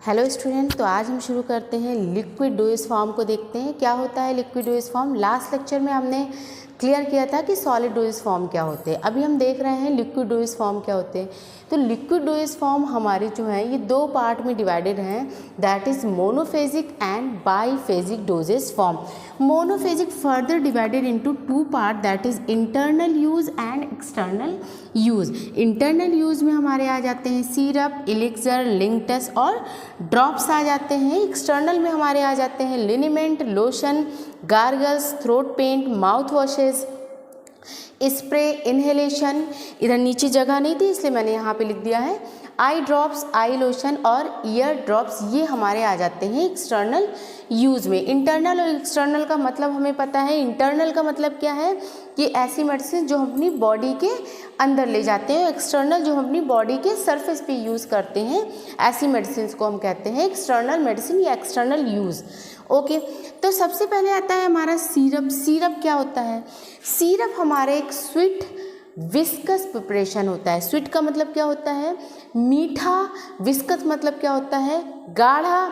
Hello student, तो आज हम शुरू करते हैं लिक्विड डोज फॉर्म को। देखते हैं क्या होता है liquid dose form. Last lecture में हमने क्लियर किया था कि सॉलिड डोज फॉर्म क्या होते हैं। अभी हम देख रहे हैं लिक्विड डोज फॉर्म क्या होते हैं। तो लिक्विड डोज फॉर्म हमारे जो हैं ये दो पार्ट में डिवाइडेड हैं, that is monophasic and biphasic doses form. Monophasic further divided into two part, that is internal use and external use. Internal use में हमारे आ जाते हैं सिरप, एलिक्सर, लिंक्टस और ड्रॉप्स आ जाते हैं। एक्सटर्नल में हमारे आ जाते हैं liniment, lotion, gargles, throat paint, mouth washes, spray, inhalation. इधर नीचे जगह नहीं थी इसलिए मैंने यहाँ पे लिख दिया है। आई ड्रॉप्स, आई लोशन और ईयर ड्रॉप्स, ये हमारे आ जाते हैं एक्सटर्नल यूज़ में। इंटरनल और एक्सटर्नल का मतलब हमें पता है। इंटरनल का मतलब क्या है कि ऐसी मेडिसिन जो हम अपनी बॉडी के अंदर ले जाते हैं। एक्सटर्नल जो हम अपनी बॉडी के सरफेस पे यूज़ करते हैं, ऐसी मेडिसिन को हम कहते हैं एक्सटर्नल मेडिसिन या एक्सटर्नल यूज़। ओके, तो सबसे पहले आता है हमारा सिरप। सिरप क्या होता है? सिरप हमारे एक स्वीट विस्कस प्रिपरेशन होता है। स्वीट का मतलब क्या होता है? मीठा। विस्कस मतलब क्या होता है? गाढ़ा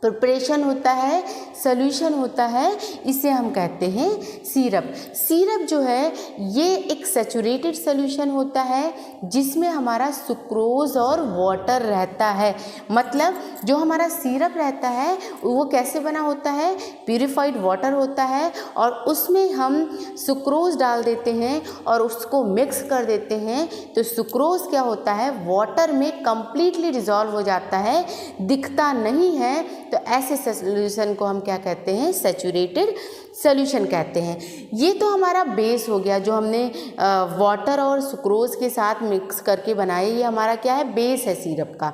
प्रिपरेशन होता है, सॉल्यूशन होता है, इसे हम कहते हैं सिरप। सिरप जो है ये एक सैचुरेटेड सॉल्यूशन होता है जिसमें हमारा सुक्रोज और वाटर रहता है। मतलब जो हमारा सिरप रहता है वो कैसे बना होता है? प्यूरिफाइड वाटर होता है और उसमें हम सुक्रोज डाल देते हैं और उसको मिक्स कर देते हैं। तो सुक्रोज क्या होता है? वाटर में कंप्लीटली डिज़ोल्व हो जाता है, दिखता नहीं है। तो ऐसे सॉल्यूशन को हम क्या कहते हैं? सैचुरेटेड सॉल्यूशन कहते हैं। ये तो हमारा बेस हो गया जो हमने वाटर और सुक्रोज के साथ मिक्स करके बनाया। ये हमारा क्या है? बेस है सिरप का।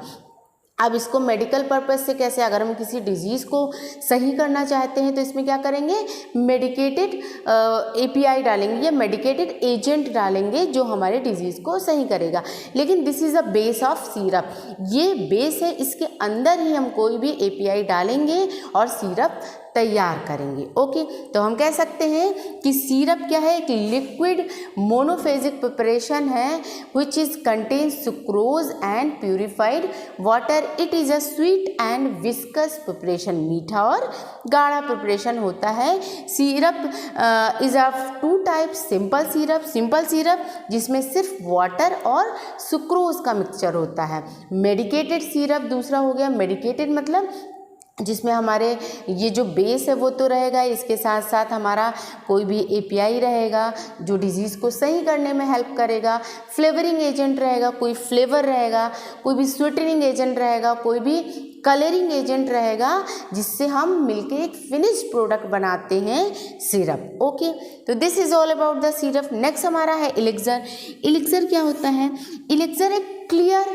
अब इसको मेडिकल पर्पस से कैसे, अगर हम किसी डिजीज़ को सही करना चाहते हैं तो इसमें क्या करेंगे? मेडिकेटेड एपीआई डालेंगे या मेडिकेटेड एजेंट डालेंगे जो हमारे डिजीज़ को सही करेगा। लेकिन this is a base of syrup. ये बेस है, इसके अंदर ही हम कोई भी एपीआई डालेंगे और सिरप तैयार करेंगे। ओके, तो हम कह सकते हैं कि सिरप क्या है? एक लिक्विड मोनोफेजिक प्रिपरेशन है which is contain sucrose and purified water. It is a sweet and viscous preparation. मीठा और गाढ़ा प्रिपरेशन होता है। Syrup is of two types. Simple syrup जिसमें सिर्फ वाटर और सुक्रोज का मिक्सचर होता है। मेडिकेटेड सिरप दूसरा हो गया। मेडिकेटेड मतलब जिसमें हमारे ये जो बेस है वो तो रहेगा, इसके साथ साथ हमारा कोई भी एपीआई रहेगा जो डिजीज़ को सही करने में हेल्प करेगा। फ्लेवरिंग एजेंट रहेगा, कोई फ्लेवर रहेगा, कोई भी स्वीटनिंग एजेंट रहेगा, कोई भी कलरिंग एजेंट रहेगा, जिससे हम मिलके एक फिनिश्ड प्रोडक्ट बनाते हैं सिरप। ओके, तो this is all about the syrup. Next हमारा है एलिक्सर। एलिक्सर क्या होता है? एलिक्सर एक क्लियर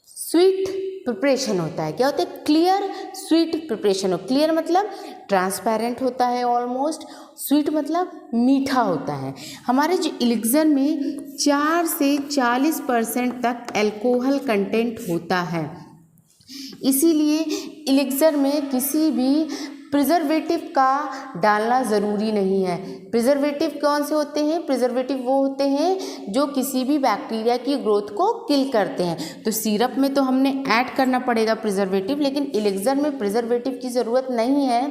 स्वीट प्रिपरेशन होता है। क्या होता है? क्लियर स्वीट प्रिपरेशन हो। क्लियर मतलब ट्रांसपेरेंट होता है ऑलमोस्ट। स्वीट मतलब मीठा होता है। हमारे जो एलिक्सर में 4 से 40% तक अल्कोहल कंटेंट होता है। इसीलिए एलिक्सर में किसी भी प्रिजर्वेटिव का डालना ज़रूरी नहीं है। प्रिजर्वेटिव कौन से होते हैं? प्रिजर्वेटिव वो होते हैं जो किसी भी बैक्टीरिया की ग्रोथ को किल करते हैं। तो सिरप में तो हमने ऐड करना पड़ेगा प्रिजर्वेटिव, लेकिन एलिक्सर में प्रिजर्वेटिव की ज़रूरत नहीं है।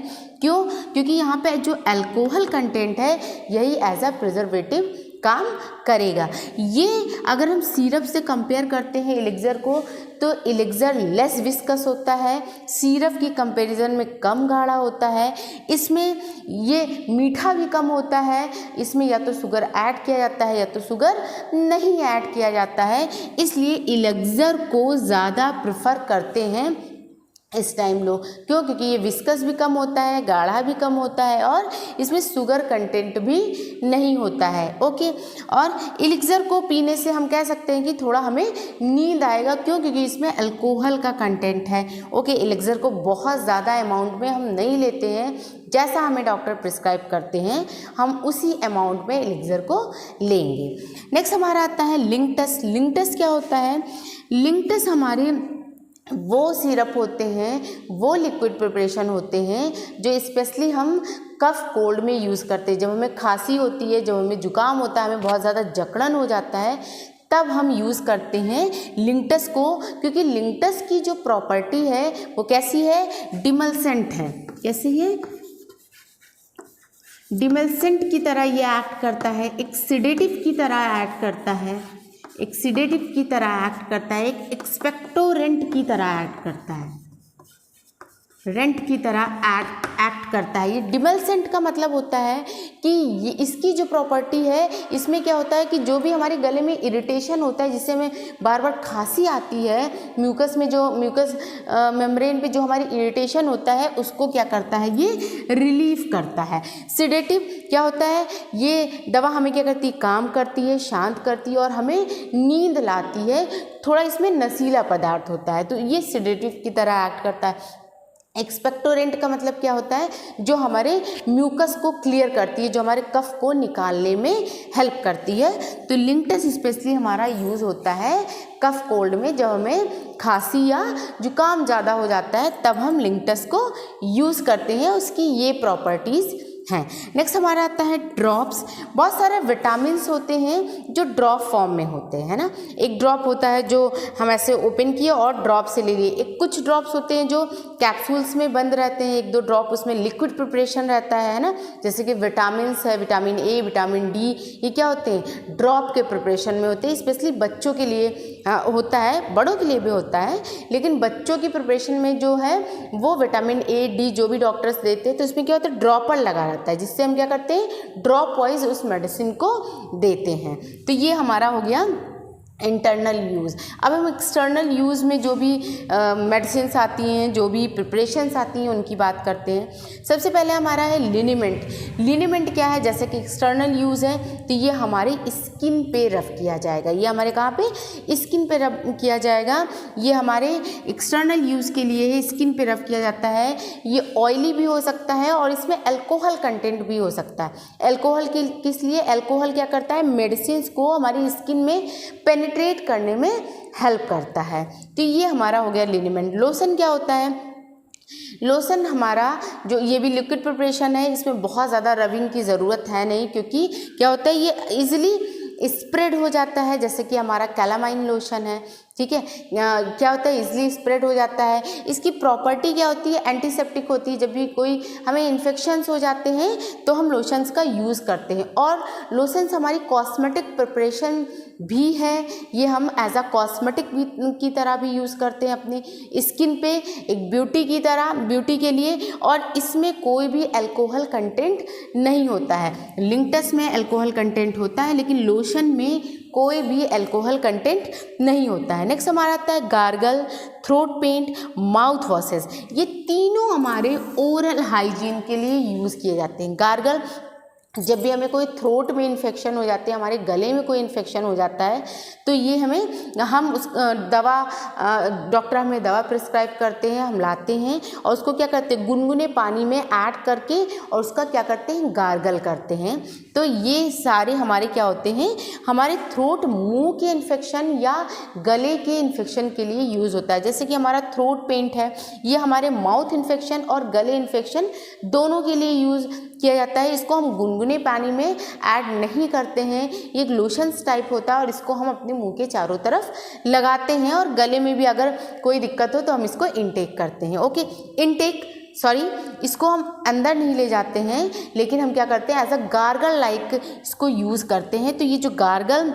क्यों? क्योंकि यहाँ पे जो अल्कोहल कंटेंट है यही एज अ प्रिजर्वेटिव काम करेगा। ये अगर हम सिरप से कंपेयर करते हैं एलिक्सर को, तो एलिक्सर लेस विस्कस होता है, सिरप की कंपैरिजन में कम गाढ़ा होता है। इसमें ये मीठा भी कम होता है। इसमें या तो शुगर ऐड किया जाता है या तो शुगर नहीं ऐड किया जाता है। इसलिए एलिक्सर को ज़्यादा प्रेफर करते हैं इस टाइम लोग। क्यों? क्योंकि ये विस्कस भी कम होता है, गाढ़ा भी कम होता है और इसमें शुगर कंटेंट भी नहीं होता है। ओके, और एलिक्सर को पीने से हम कह सकते हैं कि थोड़ा हमें नींद आएगा। क्यों? क्योंकि इसमें अल्कोहल का कंटेंट है। ओके, एलिक्सर को बहुत ज़्यादा अमाउंट में हम नहीं लेते हैं। जैसा हमें डॉक्टर प्रिस्क्राइब करते हैं हम उसी अमाउंट में एलिक्सर को लेंगे। नेक्स्ट हमारा आता है लिंक्टस। लिंक्टस क्या होता है? लिंक्टस हमारे वो सिरप होते हैं, वो लिक्विड प्रिपरेशन होते हैं जो स्पेशली हम कफ कोल्ड में यूज़ करते हैं। जब हमें खांसी होती है, जब हमें जुकाम होता है, हमें बहुत ज़्यादा जकड़न हो जाता है, तब हम यूज़ करते हैं लिंक्टस को, क्योंकि लिंक्टस की जो प्रॉपर्टी है वो कैसी है, डिमल्सेंट है। कैसी है, डिमल्सेंट की तरह ये एक्ट करता है, एक सिडेटिव की तरह एक्ट करता है, एक सिडेटिव की तरह एक्ट करता है, एक एक्सपेक्टोरेंट की तरह एक्ट करता है, रेंट की तरह एक्ट करता है। ये डिमल्सेंट का मतलब होता है कि ये इसकी जो प्रॉपर्टी है, इसमें क्या होता है कि जो भी हमारे गले में इरिटेशन होता है, जिससे हमें बार बार खांसी आती है, म्यूकस में जो म्यूकस मेम्ब्रेन पे जो हमारी इरिटेशन होता है उसको क्या करता है, ये रिलीव करता है। सिडेटिव क्या होता है, ये दवा हमें क्या करती है, काम करती है, शांत करती है और हमें नींद लाती है। थोड़ा इसमें नशीला पदार्थ होता है, तो ये सिडेटिव की तरह एक्ट करता है। एक्सपेक्टोरेंट का मतलब क्या होता है, जो हमारे म्यूकस को क्लियर करती है, जो हमारे कफ को निकालने में हेल्प करती है। तो लिंक्टस स्पेशली हमारा यूज़ होता है कफ कोल्ड में, जब हमें खांसी या जुकाम ज़्यादा हो जाता है तब हम लिंक्टस को यूज़ करते हैं, उसकी ये प्रॉपर्टीज़ हैं। नेक्स्ट हमारा आता है ड्रॉप्स। बहुत सारे विटामिन्स होते हैं जो ड्रॉप फॉर्म में होते हैं, है ना। एक ड्रॉप होता है जो हम ऐसे ओपन किए और ड्रॉप से ले लिए, एक कुछ ड्रॉप्स होते हैं जो कैप्सूल्स में बंद रहते हैं, एक दो ड्रॉप उसमें लिक्विड प्रिपरेशन रहता है ना। जैसे कि विटामिन्स है, विटामिन ए, विटामिन डी, ये क्या होते हैं, ड्रॉप के प्रिपरेशन में होते हैं। स्पेशली बच्चों के लिए होता है, बड़ों के लिए भी होता है, लेकिन बच्चों की प्रिपरेशन में जो है वो विटामिन ए, डी जो भी डॉक्टर्स देते हैं, तो इसमें क्या होता है, ड्रॉपर लगा रहता है, जिससे हम क्या करते हैं, ड्रॉप वाइज उस मेडिसिन को देते हैं। तो ये हमारा हो गया इंटरनल यूज़। अब हम एक्सटर्नल यूज़ में जो भी मेडिसिन्स आती हैं, जो भी प्रिपरेशंस आती हैं, उनकी बात करते हैं। सबसे पहले हमारा है लिनीमेंट। लिनीमेंट क्या है, जैसे कि एक्सटर्नल यूज़ है तो ये हमारे स्किन पे रब किया जाएगा, ये हमारे कहाँ पे, स्किन पे रब किया जाएगा। ये हमारे एक्सटर्नल यूज़ के लिए है, स्किन पे रब किया जाता है। ये ऑयली भी हो सकता है और इसमें अल्कोहल कंटेंट भी हो सकता है। अल्कोहल किस लिए, अल्कोहल क्या करता है, मेडिसिन्स को हमारी स्किन में पेनिट्रेट करने में हेल्प करता है। तो ये हमारा हो गया लिनीमेंट। लोशन क्या होता है, लोशन हमारा जो ये भी लिक्विड प्रिपरेशन है, इसमें बहुत ज़्यादा रबिंग की ज़रूरत है नहीं, क्योंकि क्या होता है ये इजीली स्प्रेड हो जाता है। जैसे कि हमारा कैलामाइन लोशन है, ठीक है, क्या होता है, इजीली स्प्रेड हो जाता है। इसकी प्रॉपर्टी क्या होती है, एंटीसेप्टिक होती है। जब भी कोई हमें इन्फेक्शंस हो जाते हैं तो हम लोशंस का यूज़ करते हैं, और लोशंस हमारी कॉस्मेटिक प्रिपरेशन भी है, ये हम एज अ कॉस्मेटिक भी की तरह भी यूज़ करते हैं अपनी स्किन पे, एक ब्यूटी की तरह, ब्यूटी के लिए। और इसमें कोई भी अल्कोहल कंटेंट नहीं होता है। लिंक्टस में अल्कोहल कंटेंट होता है, लेकिन लोशन में कोई भी अल्कोहल कंटेंट नहीं होता है। नेक्स्ट हमारा आता है gargle, throat paint, mouth washes. ये तीनों हमारे ओरल हाइजीन के लिए यूज़ किए जाते हैं। गार्गल, जब भी हमें कोई थ्रोट में इन्फेक्शन हो जाती है, हमारे गले में कोई इन्फेक्शन हो जाता है, तो ये हम उस दवा, डॉक्टर हमें दवा प्रिस्क्राइब करते हैं, हम लाते हैं और उसको क्या करते हैं, गुनगुने पानी में ऐड करके और उसका क्या करते हैं, गार्गल करते हैं। तो ये सारे हमारे क्या होते हैं, हमारे थ्रोट, मुंह के इन्फेक्शन या गले के इन्फेक्शन के लिए यूज़ होता है। जैसे कि हमारा थ्रोट पेंट है, ये हमारे माउथ इन्फेक्शन और गले इन्फेक्शन दोनों के लिए यूज़ किया जाता है। इसको हम गुनगुने पानी में ऐड नहीं करते हैं, ये एक लोशंस टाइप होता है और इसको हम अपने मुंह के चारों तरफ लगाते हैं, और गले में भी अगर कोई दिक्कत हो तो हम इसको इनटेक करते हैं। ओके, इसको हम अंदर नहीं ले जाते हैं, लेकिन हम क्या करते हैं, एज अ गार्गल लाइक इसको यूज़ करते हैं। तो ये जो गार्गल,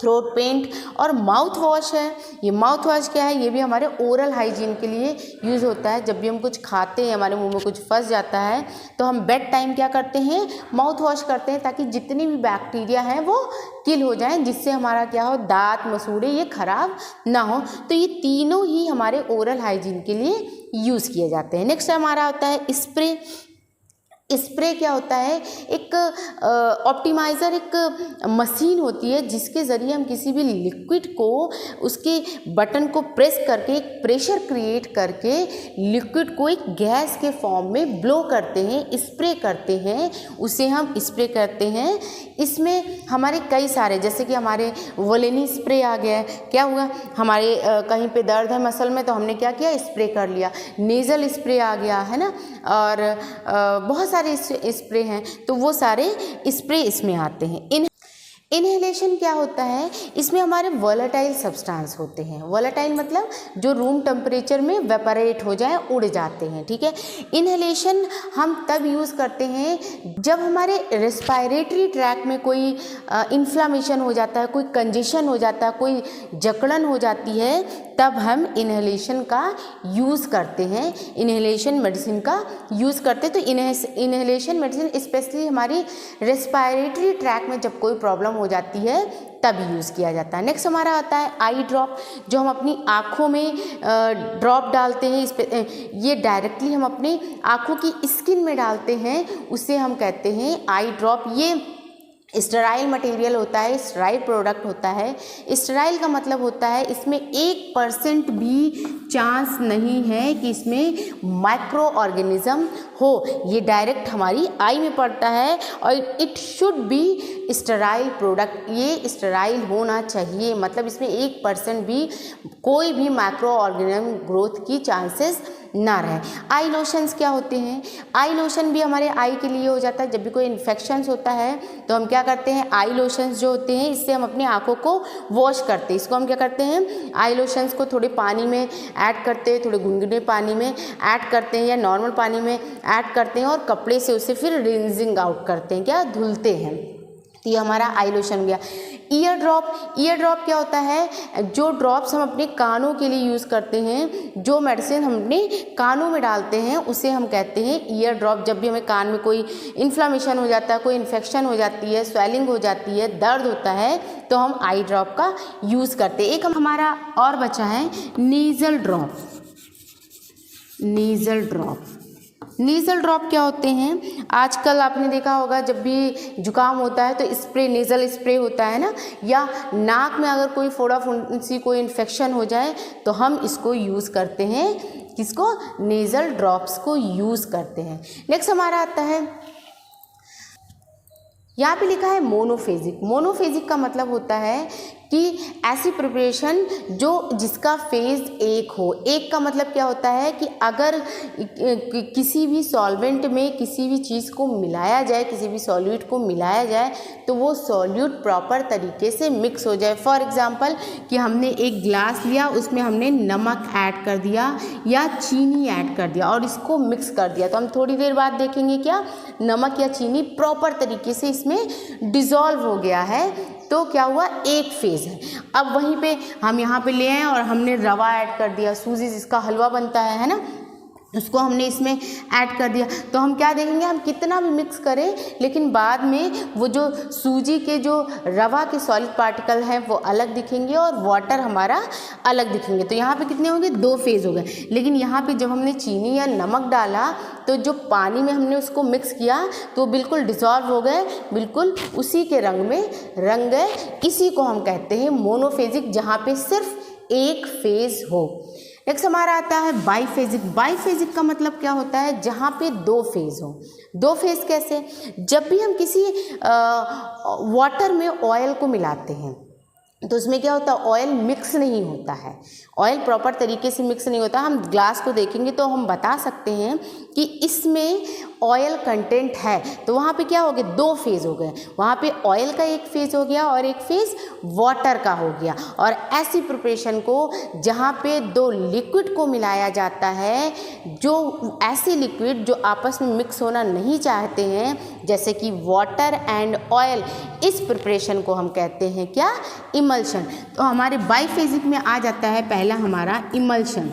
थ्रोट पेंट और माउथ वॉश है, ये माउथ वॉश क्या है, ये भी हमारे ओरल हाइजीन के लिए यूज़ होता है। जब भी हम कुछ खाते हैं, हमारे मुंह में कुछ फंस जाता है, तो हम बेड टाइम क्या करते हैं, माउथ वॉश करते हैं, ताकि जितने भी बैक्टीरिया हैं वो किल हो जाएं, जिससे हमारा क्या हो, दांत मसूड़े ये खराब ना हो। तो ये तीनों ही हमारे ओरल हाइजीन के लिए यूज़ किए जाते हैं। नेक्स्ट हमारा होता है स्प्रे। स्प्रे क्या होता है, एक ऑप्टिमाइज़र, एक मशीन होती है जिसके ज़रिए हम किसी भी लिक्विड को, उसके बटन को प्रेस करके एक प्रेशर क्रिएट करके लिक्विड को एक गैस के फॉर्म में ब्लो करते हैं, स्प्रे करते हैं, उसे हम स्प्रे करते हैं। इसमें हमारे कई सारे, जैसे कि हमारे वोलेनी स्प्रे आ गया है, क्या हुआ, हमारे कहीं पे दर्द है मसल में तो हमने क्या किया, स्प्रे कर लिया। नेज़ल स्प्रे आ गया है ना, और बहुत सारे स्प्रे हैं, तो वो सारे स्प्रे इसमें आते हैं। इनहेलेशन क्या होता है, इसमें हमारे वोलेटाइल सब्सटेंस होते हैं। वोलेटाइल मतलब जो रूम टेम्परेचर में वेपरेट हो जाए, उड़ जाते हैं, ठीक है। इनहेलेशन हम तब यूज़ करते हैं जब हमारे रेस्पिरेटरी ट्रैक में कोई इन्फ्लामेशन हो जाता है, कोई कंजेशन हो जाता है, कोई जकड़न हो जाती है, तब हम इनहेलेशन का यूज़ करते हैं, इनहेलेशन मेडिसिन का यूज़ करते हैं। तो इनहेलेशन मेडिसिन स्पेशली हमारी रेस्पिरेटरी ट्रैक में जब कोई प्रॉब्लम हो जाती है तब यूज़ किया जाता है। नेक्स्ट हमारा आता है आई ड्रॉप, जो हम अपनी आँखों में ड्रॉप डालते हैं। इस पे ये डायरेक्टली हम अपनी आँखों की स्किन में डालते हैं, उसे हम कहते हैं आई ड्रॉप। ये स्टेराइल मटेरियल होता है, स्टेराइल प्रोडक्ट होता है। स्टेराइल का मतलब होता है इसमें 1% भी चांस नहीं है कि इसमें माइक्रो ऑर्गेनिज्म हो। ये डायरेक्ट हमारी आई में पड़ता है और it should be sterile product, ये स्टेराइल होना चाहिए, मतलब इसमें 1% भी कोई भी माइक्रो ऑर्गेनिज्म ग्रोथ की चांसेस ना रहे। आई लोशंस क्या होते हैं, आई लोशन भी हमारे आई के लिए हो जाता है। जब भी कोई इन्फेक्शंस होता है तो हम क्या करते हैं, आई लोशंस जो होते हैं इससे हम अपनी आँखों को वॉश करते हैं। इसको हम क्या करते हैं, आई लोशंस को थोड़े पानी में ऐड करते हैं, थोड़े गुनगुने पानी में ऐड करते हैं या नॉर्मल पानी में ऐड करते हैं और कपड़े से उसे फिर रिंजिंग आउट करते हैं, क्या धुलते हैं। तो ये हमारा आई लोशन हो गया। ईयर ड्रॉप, ईयर ड्रॉप क्या होता है, जो ड्रॉप्स हम अपने कानों के लिए यूज़ करते हैं, जो मेडिसिन हम अपने कानों में डालते हैं उसे हम कहते हैं ईयर ड्रॉप। जब भी हमें कान में कोई इन्फ्लामेशन हो जाता है, कोई इन्फेक्शन हो जाती है, स्वेलिंग हो जाती है, दर्द होता है, तो हम आई ड्रॉप का यूज़ करते हैं। एक हमारा और बचा है nasal drop. Nasal drop, nasal drop क्या होते हैं, आजकल आपने देखा होगा जब भी जुकाम होता है तो स्प्रे, नेज़ल स्प्रे होता है ना, या नाक में अगर कोई फोड़ा फुंसी कोई इन्फेक्शन हो जाए तो हम इसको यूज़ करते हैं, किसको, नेज़ल ड्रॉप्स को यूज़ करते हैं। नेक्स्ट हमारा आता है, यहाँ पे लिखा है मोनोफेजिक। मोनोफेजिक का मतलब होता है कि ऐसी प्रिपरेशन जो जिसका फेज़ एक हो। एक का मतलब क्या होता है कि अगर किसी भी सॉल्वेंट में किसी भी चीज़ को मिलाया जाए, किसी भी सॉल्यूट को मिलाया जाए तो वो सॉल्यूट प्रॉपर तरीके से मिक्स हो जाए। फॉर एग्जांपल कि हमने एक ग्लास लिया, उसमें हमने नमक ऐड कर दिया या चीनी ऐड कर दिया और इसको मिक्स कर दिया, तो हम थोड़ी देर बाद देखेंगे क्या नमक या चीनी प्रॉपर तरीके से इसमें डिज़ोल्व हो गया है, तो क्या हुआ, एक फेज़ है। अब वहीं पे हम यहाँ पे ले आए और हमने रवा ऐड कर दिया, सूजी जिसका हलवा बनता है ना, उसको हमने इसमें ऐड कर दिया, तो हम क्या देखेंगे, हम कितना भी मिक्स करें लेकिन बाद में वो जो सूजी के जो रवा के सॉलिड पार्टिकल हैं वो अलग दिखेंगे और वाटर हमारा अलग दिखेंगे। तो यहाँ पे कितने होंगे, 2 फेज़ हो गए। लेकिन यहाँ पे जब हमने चीनी या नमक डाला तो जो पानी में हमने उसको मिक्स किया तो बिल्कुल डिज़ोल्व हो गए, बिल्कुल उसी के रंग में रंग गए। इसी को हम कहते हैं मोनोफेजिक, जहाँ पे सिर्फ एक फेज़ हो। नेक्स्ट हमारा आता है बाईफेजिक। बाईफेजिक का मतलब क्या होता है, जहाँ पे 2 फेज़ हो। 2 फेज़ कैसे, जब भी हम किसी वाटर में ऑयल को मिलाते हैं तो उसमें क्या होता है, ऑयल मिक्स नहीं होता है, ऑयल प्रॉपर तरीके से मिक्स नहीं होता। हम ग्लास को देखेंगे तो हम बता सकते हैं कि इसमें ऑयल कंटेंट है, तो वहाँ पे क्या हो गया, 2 फेज़ हो गए। वहाँ पे ऑयल का एक फेज़ हो गया और एक फेज़ वाटर का हो गया। और ऐसी प्रिपरेशन को जहाँ पे 2 लिक्विड को मिलाया जाता है, जो ऐसे लिक्विड जो आपस में मिक्स होना नहीं चाहते हैं, जैसे कि वाटर एंड ऑयल, इस प्रिपरेशन को हम कहते हैं क्या, इमल्शन। तो हमारे बाईफेजिक में आ जाता है पहला हमारा इमल्शन।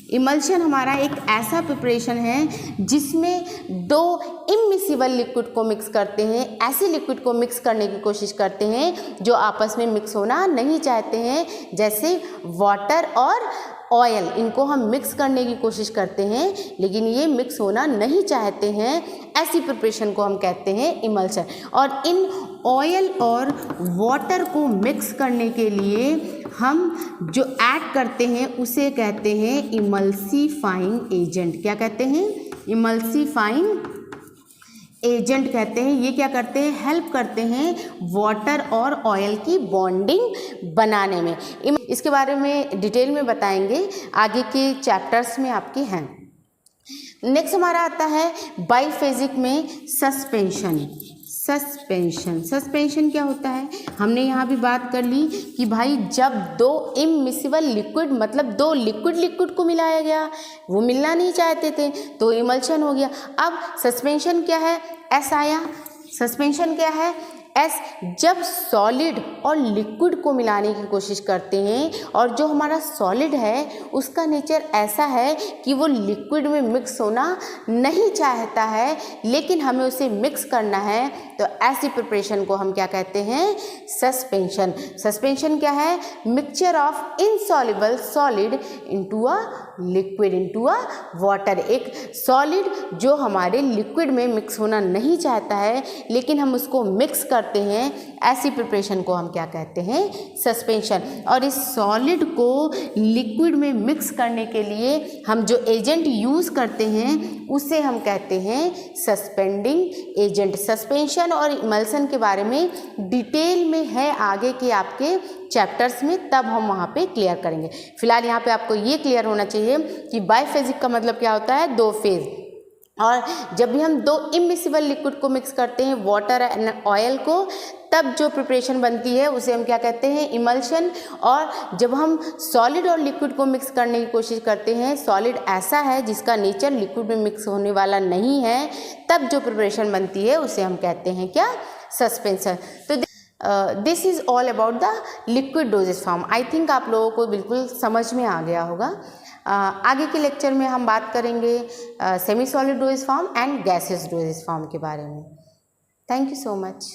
इमल्शन हमारा एक ऐसा प्रिपरेशन है जिसमें 2 इमिसिबल लिक्विड को मिक्स करते हैं, ऐसे लिक्विड को मिक्स करने की कोशिश करते हैं जो आपस में मिक्स होना नहीं चाहते हैं, जैसे वाटर और ऑयल, इनको हम मिक्स करने की कोशिश करते हैं लेकिन ये मिक्स होना नहीं चाहते हैं। ऐसी प्रिपरेशन को हम कहते हैं इमल्शन। और इन ऑयल और वाटर को मिक्स करने के लिए हम जो ऐड करते हैं उसे कहते हैं इमल्सीफाइंग एजेंट। क्या कहते हैं, इमल्सीफाइंग एजेंट कहते हैं। ये क्या करते हैं, हेल्प करते हैं वाटर और ऑयल की बॉन्डिंग बनाने में। इसके बारे में डिटेल में बताएंगे आगे के चैप्टर्स में आपके हैं। नेक्स्ट हमारा आता है बाईफेजिक में सस्पेंशन। सस्पेंशन। सस्पेंशन क्या होता है, हमने यहाँ भी बात कर ली कि भाई जब दो इमिसिबल लिक्विड, मतलब दो लिक्विड को मिलाया गया, वो मिलना नहीं चाहते थे तो इमल्शन हो गया। अब सस्पेंशन क्या है, एस आया। सस्पेंशन क्या है, एस। जब सॉलिड और लिक्विड को मिलाने की कोशिश करते हैं और जो हमारा सॉलिड है उसका नेचर ऐसा है कि वो लिक्विड में मिक्स होना नहीं चाहता है, लेकिन हमें उसे मिक्स करना है, तो ऐसी प्रिपरेशन को हम क्या कहते हैं, सस्पेंशन। सस्पेंशन क्या है, mixture of insoluble solid into a liquid into a water. एक सॉलिड जो हमारे लिक्विड में मिक्स होना नहीं चाहता है लेकिन हम उसको मिक्स करते हैं, ऐसी प्रिपरेशन को हम क्या कहते हैं, सस्पेंशन। और इस सॉलिड को लिक्विड में मिक्स करने के लिए हम जो एजेंट यूज़ करते हैं उसे हम कहते हैं सस्पेंडिंग एजेंट। सस्पेंशन और इमल्सन के बारे में डिटेल में है आगे के आपके चैप्टर्स में, तब हम वहाँ पे क्लियर करेंगे। फिलहाल यहाँ पे आपको ये क्लियर होना चाहिए कि बाइफेजिक का मतलब क्या होता है, दो फेज। और जब भी हम दो इमिसिबल लिक्विड को मिक्स करते हैं, वाटर एंड ऑयल को, तब जो प्रिपरेशन बनती है उसे हम क्या कहते हैं, इमल्शन। और जब हम सॉलिड और लिक्विड को मिक्स करने की कोशिश करते हैं, सॉलिड ऐसा है जिसका नेचर लिक्विड में मिक्स होने वाला नहीं है, तब जो प्रिपरेशन बनती है उसे हम कहते हैं क्या, सस्पेंशन। तो this is all about the liquid doses form. I think आप लोगों को बिल्कुल समझ में आ गया होगा। आगे के लेक्चर में हम बात करेंगे semi solid doses form and gases doses form के बारे में। Thank you so much.